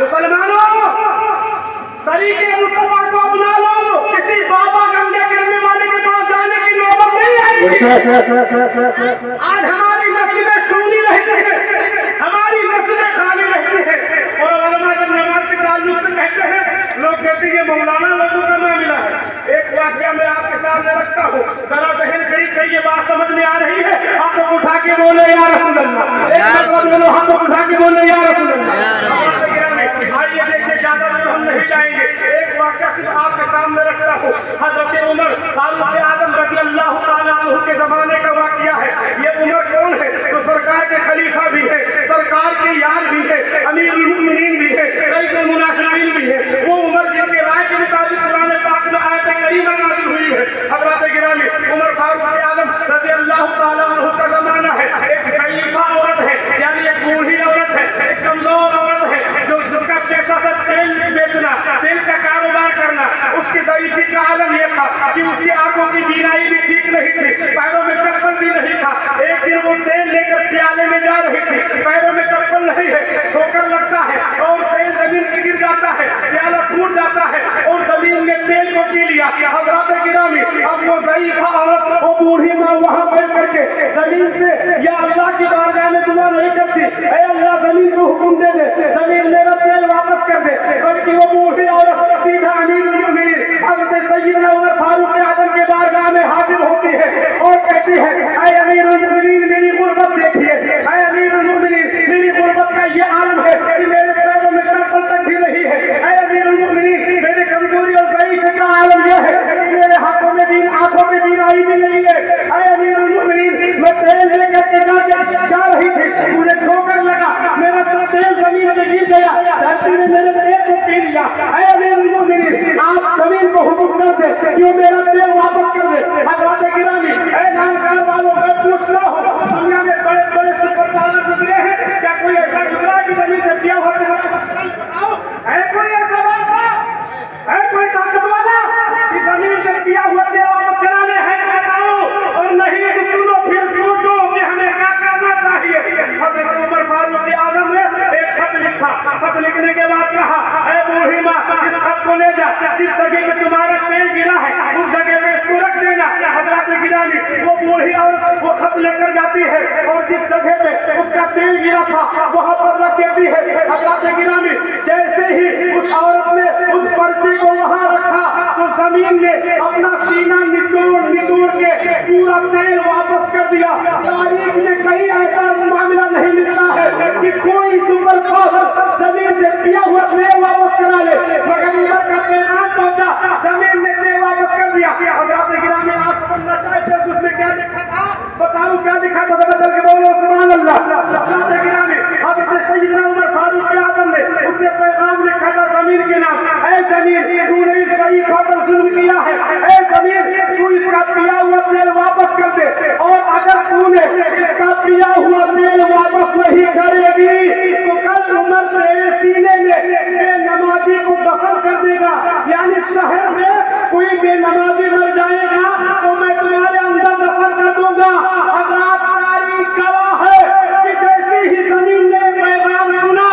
मुसलमानों, तरीके मुस्तफा को अपना लो, किसी बाबा गंगे गिरने वाले के पास जाने की नौबत नहीं आएगी। आज हमारी मस्जिदें सुनी रहती है, हमारी मस्जिदें खाली रहती है, और उलमा जब नमाज के ताल्लुक से कहते हैं, लोग कहते हैं मौलाना लोगों का मामला है। एक वाकया मैं आपके सामने रखता हूँ, जरा बहन करीब से ये बात समझ में आ रही है, आप तो उठा के बोले या रसूल अल्लाह, एक बोलो, हाथ तो उठा के बोले या रसूल अल्लाह। आइए देखिए, ज्यादा दूर हम नहीं जाएंगे, एक वाकया सिर्फ आपके सामने रखता हूँ। हजरत उमर फारूक आजम रज़ी अल्लाह तआला अन्हु के जमाने का वाकया है। ये उमर कौन है? तो सरकार के खलीफा भी है, सरकार के यार भी है, अमीरुल मुमिनीन भी है, कई मुनाफिकीन भी है। वो उमर जिनके राय के मुताबिक कुरान पाक में आयत करीमा नाज़िल हुई है। हज़रत गिरामी उमर फारूक आजम रज़ी अल्लाह तआला अन्हु का जमाना है। एक खलीफा औरत है, यानी एक बूढ़ी औरत है, एक कमजोर औरत है, जो जिसका पैसा था तेल बेचना, तेल का कारोबार करना। उसकी ज़ईफ़ी का आलम यह था कि उसकी आंखों की बीनाई भी ठीक नहीं थी, पैरों में चप्पल भी नहीं था। एक दिन वो तेल लेकर प्याले में जा रही थी, पैरों में चप्पल नहीं है, ठोकर लगता है और तेल जमीन से गिर जाता है, प्याला टूट जाता है और जमीन में तेल को पी लिया। हज़रत गिरामी, अब वो ज़ईफ़ा औरत, वो बूढ़ी माँ वहाँ बैठ करके जमीन से या अल्लाह की बारगाह में दुआ नहीं करती, ऐ अल्लाह जमीन को हुक्म दे दे, जमीन मेरा तेल वापस कर दे, बल्कि वो बूढ़ी औरत सीधा अमीरुल मुमिनीन हज़रत सय्यदना उमर फारूक आज़म के बारगाह में हाजिर होती है और कहती है, ऐ अमीरुल मुमिनीन मेरी गुर्बत देखिए, ऐ अमीरुल मुमिनीन मेरी गुर्बत का ये आलम है कि मेरे पैरों में चप्पल तक भी नहीं है। ऐ अमीरुल मुमिनीन मेरी कमजोरी और ज़ईफ़ी का आलम यह है कि मेरे हाथों में भी, आंखों में बीनाई भी नहीं है। ऐ अमीरुल मुमिनीन मैं तेल लेकर के जा रही थी, मुझे ठोकर लगा, मेरा तेल जमीन में गिर गया, धरती ने मेरे तेल को पी लिया। ऐ अमीरुल मुमिनीन आप जमीन को हुक्म कर दे कि वो मेरा तेल वापस कर दे। हज़रत गिरामी, ऐ जानकार वालों, मैं पूछ रहा हूँ, दुनिया में बड़े बड़े सुपर पावर गुजरे हैं, क्या कोई ऐसा गुजरा कि जमीन से दिया हुआ तेल बताओ? है कोई ऐसा बादशाह, है कोई ताकत वाला कि जमीन से दिया हुआ तेल वापस कराने है? बताओ। और नहीं है कि सुनो, फिर सोचो कि हमें क्या करना चाहिए। हज़रत उमर फारूक आज़म ने एक खत लिखा, खत लिखने के बाद कहा, ऐ बूढ़ी माँ, इस खत को ले जा, जिस जगह पे तुम्हारा तेल गिरा है उस जगह पे इसको रख देना। हज़रत गिरामी, वो बूढ़ी औरत वो खत लेकर जाती है और जिस जगह पे उसका तेल गिरा था वहाँ पर रख देती है। हज़रत गिरामी, जैसे ही उस औरत ने उस पर्ची को वहाँ रखा तो जमीन ने अपना सीना निचोड़ के पूरा तेल वापस कर दिया। तारीख में कहीं ऐसा मामला नहीं मिलता है कि कोई सुपर पावर जमीन से दिया हुआ तेल वापस करा ले, मगर उमर का पैगाम पहुंचा, जमीन ने तेल वापस कर दिया। हज़रत गिरामी, आप समझना चाहते हैं उसमें क्या लिखा था? बताओ क्या लिखा था, बदल के बोलो सुभान अल्लाह। हज़रत गिरामी, हज़रत सय्यदना उमर फारूक आज़म ने उसने पैगाम लिखा था जमीन के नाम, ऐ जमीन तूने इस ज़ईफ़ा पर जुल्म किया है, ऐ जमीन तू इसका पिया हुआ तेल वापस कर दे, और अगर तूने इसका पिया हुआ तेल वापस नहीं करेगी तो कल उमर तेरे सीने में बेनमाजी को दफन कर देगा। यानी शहर में कोई बेनमाजी मर जाएगा तो मैं तुम्हारे अंदर दफन कर दूंगा। हज़रात, तारीख गवाह है कि जैसे ही जमीन ने पैगाम सुना,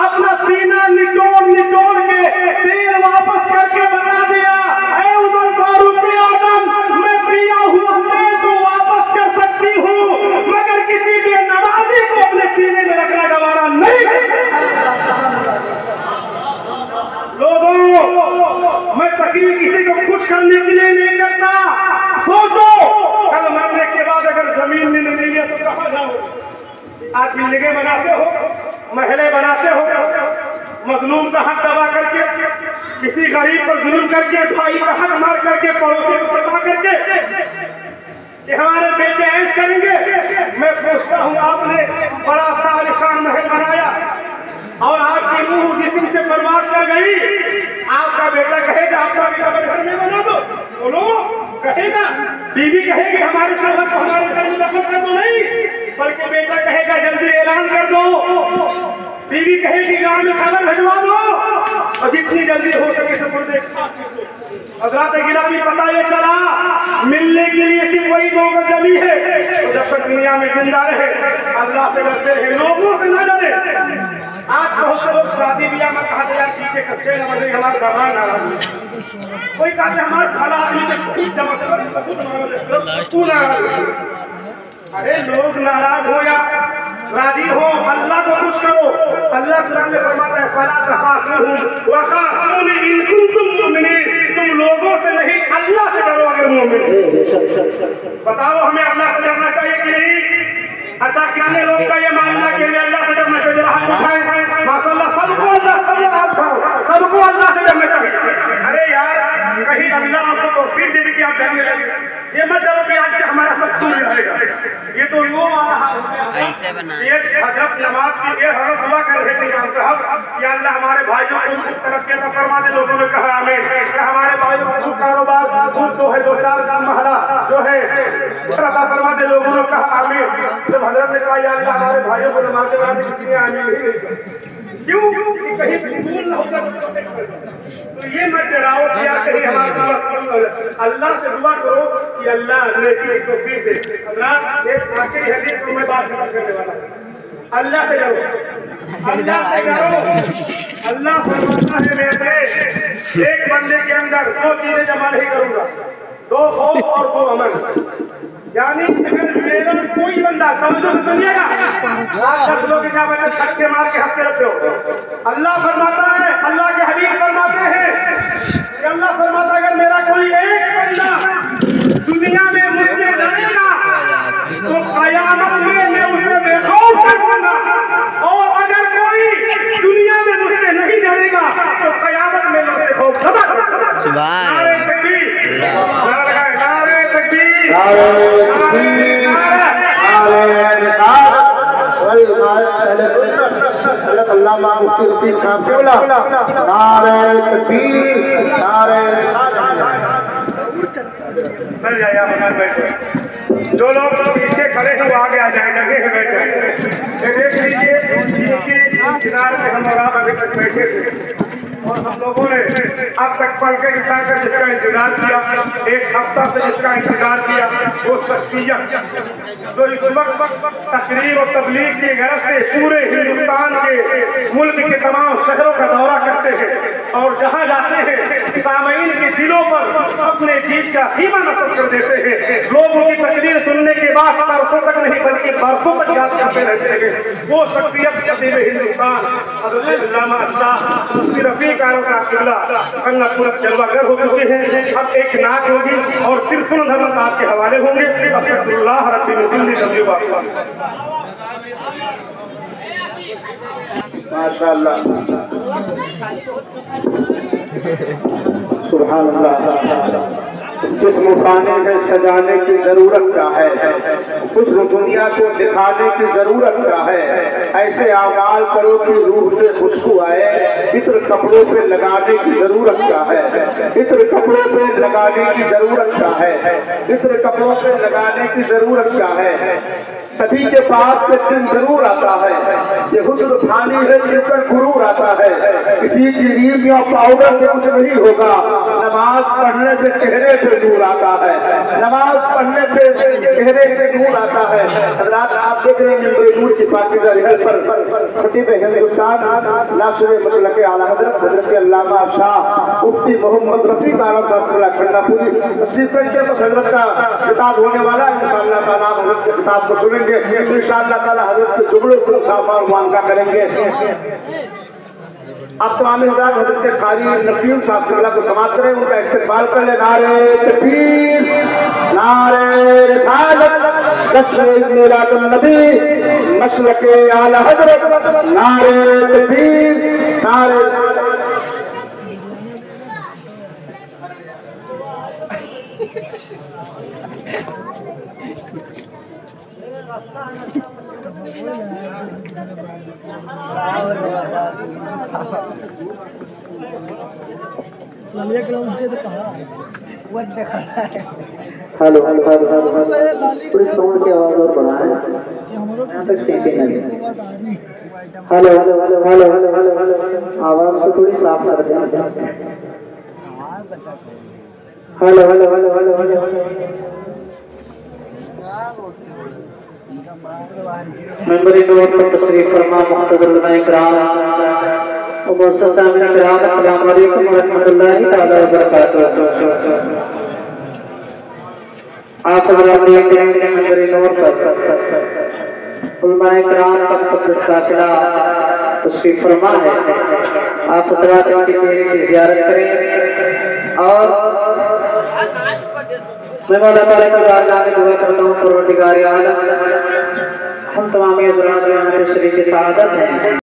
अपना सीना निचोड़ के तेल वापस करके बता दिया, ऐ उमर फारूक आज़म, मैं पिया हुआ तेल तो वापस कर सकती हूँ, मगर किसी भी नमाजी को अपने सीने में रखना गवारा नहीं। लोगों, मैं तकरीर किसी को खुश करने के लिए नहीं करता। सोचो, कल मरने के बाद अगर जमीन नहीं मिलेगी तो कहाँ जाओ? आज बिल्डिंगें बनाते हो, महलें बनाते हो, मजलूम का हक दबा करके, किसी गरीब पर जुल्म करके, भाई का हक मार करके, पड़ोसी को दबा करके कि हमारे बेटे ऐश करेंगे। मैं पूछता हूँ, आपने बड़ा सा आलिशान महल बनाया और आपकी रूह जिस्म से बर्बाद कर गई, आपका बेटा कहेगा आपका भी घर में बना दो? बोलो, कहेगा? बीवी कहेगी हमारे शोहर को हमारे घर में दफन कर दो? नहीं, बल्कि बेटा कहेगा जल्दी ऐलान कर दो। बीवी कहेगी गांव में खबर भिजवा दो, और जितनी जल्दी हो सके सब एक साथ। हज़रत गिरामी, पता ये चला मिलने के लिए सिर्फ वही दो गज जमी है। तो जब तक दुनिया में जिंदा रहे अल्लाह से डरते रहे, लोगों से न डरे। आज बहुत से लोग शादी ब्याह में कहा एक स्केल बदले हमारा दरबार नाराज कोई कहते हमारे फला आदमी के खुद जमा तू नाराज। अरे लोग नाराज हो या राजी हो, अल्लाह को खुश करो। अल्लाह कुरान में फरमाता है फला तखाफूहुम वखाफूनी इन कुंतुम मुमिनीन, तुम लोगों से नहीं अल्लाह से डरो अगर मोमिन। बताओ हमें अल्लाह से डरना चाहिए कि नहीं? अच्छा कितने लोग का ये मानना कि अल्लाह से डरना चाहिए? हाथ उठाएं। माशाअल्लाह सबको अल्लाह से डरना चाहिए। अरे यार कहीं अल्लाह आपको तौफीक दे दी कि आप डरने लगे, ये मत डरो कि आज से हमारा सब छूट जाएगा। ये तो वो ऐसे बना ये हजरत नमाज की ये हजरत दुआ कर रहे थे इमाम साहब कि अल्लाह हमारे भाइयों को तरक्की अता फरमा दे। लोगों ने कहा आमीन। हमारे भाइयों को कारोबार जो है 2-4 महला जो है अता फरमा दे। लोगों ने कहा आमीन। जब हजरत ने कहा या अल्लाह हमारे भाइयों को नमाज के बाद किसी ने आमीन नहीं क्यों कहीं भूल न होकर तो ये मत डराओ कि यार कहीं हमारा अल्लाह से दुआ करो कि अल्लाह नेकी को फिर दे। हजरत एक आखिरी हदीस को मैं बात करने वाला हूं। अल्लाह से डरो, अल्लाह से डरो। अल्लाह फरमाता है मेरे एक बंदे के अंदर 2 चीजें जमा नहीं करूंगा, 2 खौफ और 2 अमन। यानी अगर मेरा कोई बंदा समझो सुनिएगा, आप लोग क्या बने धक्के मार के हंसते रहते हो। अल्लाह फरमाता है, अल्लाह के हबीब फरमाते हैं कि अल्लाह फरमाता है अगर मेरा कोई एक बंदा दुनिया में मुझसे डरेगा तो कयामत में मैं उसे बेखौफ करूंगा, और अगर कोई दुनिया में मुझसे नहीं डरेगा तो कयामत में मैं उसे खौफ करूंगा। सुभान अल्लाह। जो लोग पीछे खड़े हैं वो आगे आ जाए, लगे हैं बैठे। देख लीजिए किनारे पे हम और आप अभी तक बैठे थे और हम लोगों ने अब तक पढ़ के दिखाकर जिसका इंतजार किया, 1 हफ्ता से जिसका इंतजार किया, वो शख्सियत जो इस वक्त तकरीर और तबलीग की गरज से पूरे हिंदुस्तान के मुल्क के तमाम शहरों का दौरा करते हैं और जहाँ जाते हैं सामईन के दिलों पर अपने जीत का ख़ीमा नस्ब कर देते हैं। लोगों की तकरीर सुनने के बाद बरसों तक नहीं बल्कि बरसों तक याद करते रहते हैं। वो शख्सियत कदीम हिंदुस्तान हज़रत अल्लामा शाह रफ़ीकारों का किला गंगापुर जलवागर हो चुके हैं। अब एक नात होगी और सिर्फ धर्म आपके हवाले होंगे। अल्लाह रब्बी माशाअल्लाह सुभान अल्लाह। जिस्म उठाने में सजाने की जरूरत क्या है, हुस्न दुनिया को दिखाने की जरूरत क्या है। ऐसे आमाल करो कि रूह से खुशबू आए। इत्र कपड़ों पे लगाने की जरूरत क्या है, इत्र कपड़ों पे लगाने की जरूरत क्या है, इत्र कपड़ों पे लगाने की जरूरत क्या है। सभी के पास एक दिन जरूर आता है, ये हुस्न खानी है जिसका गुरूर आता है। किसी की रीम या पाउडर से कुछ नहीं होगा, नमाज पढ़ने से चेहरे पे नूर आता है, नमाज पढ़ने से चेहरे पे नूर आता है। हज़रात आप देख रहे हैं नूर की पाकीज़ा रिहल पर खतीब हिंदुस्तान नासिर मसलक आला हज़रत हज़रत अल्लामा शाह मुफ्ती मोहम्मद रफ़ीकारों का खंडापुरी तफसीर हज़रत का खिताब होने वाला है। इंशाअल्लाह ताला हज़रत के खिताब को सुनेंगे, इंशाअल्लाह ताला हज़रत के जुमलों को साफ़ और मांगा करेंगे। आप तमाम हज़रात हज़रत के कारी नसीम साहब किबला को समाप्त करें, उनका इस्तेमाल कर ले। नारे तकबीर, नारे रिसालत, नस्र मिलादुन नबी, मसलके आला हज़रत, नारे तकबीर, नारे लालिया कलम उसके तो कहाँ वो देखा है। हेलो हेलो हेलो हेलो थोड़ी साउंड की आवाज और बढ़ाएं, यहाँ तक सीटी नहीं। Hello hello hello hello hello hello आवाज को थोड़ी साफ कर दें। Hello hello hello hello hello मेंबरी नोट पर तशरीफ फरमा मुख्तदर उलमा इकराम अस्सलाम वालेकुम रहमतुल्लाहि तआला व बरकातहू। आप हज़रात देख रहे हैं मंजर नूर पर उलमाए किराम का मुक़द्दस काफ़िला उसकी फरमा है। आप हज़रात इसके चेहरे की ज़ियारत करें और मैं मौला ताला की बारगाह में दुआ करता हूँ परवरदिगार आलम हम तमाम हज़रात यहाँ पे शरीक सआदत हैं।